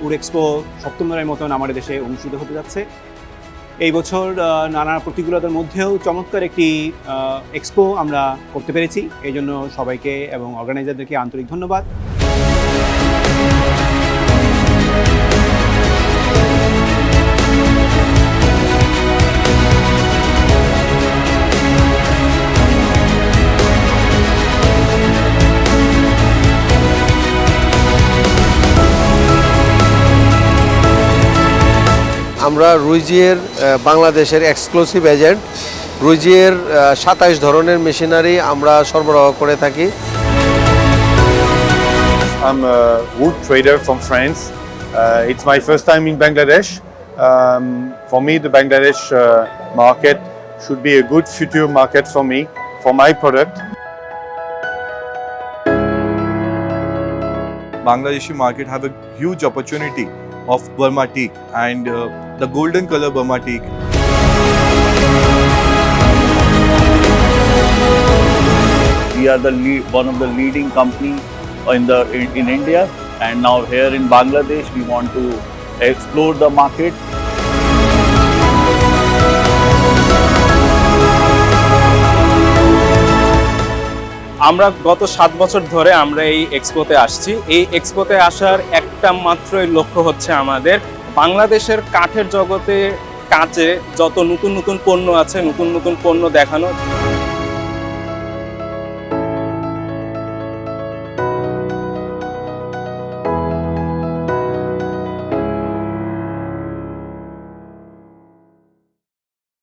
Food expo সপ্তমবারের মতন আমাদের দেশে অনুষ্ঠিত হতে যাচ্ছে। এই বছর নানা প্রতিকূলতার মধ্যেও চমৎকার একটি এক্সপো আমরা করতে পেরেছি। এই জন্য সবাইকে এবং অর্গানাইজারদেরকে আন্তরিক ধন্যবাদ। আমরা রুইজিয়ের বাংলাদেশের এক্সক্লুসিভ এজেন্ট। রুইজিয়ের 27 ধরনের মেশিনারি আমরা সরবরাহ করে থাকি। I'm a wood trader from France. It's my first time in Bangladesh. For me, the Bangladesh market should be a good future market for me, for my product. Bangladeshi market have a huge opportunity of Burma teak and the golden color Burma teak. We are one of the leading company in India, and now here in Bangladesh we want to explore the market. আমরা গত 7 বছর ধরে আমরা এই এক্সপোতে আসছি। এই এক্সপোতে আসার একটা মাত্রই লক্ষ্য হচ্ছে আমাদের বাংলাদেশের কাঠের জগতে কাচে যত নতুন নতুন পণ্য আছে, নতুন নতুন পণ্য দেখানো।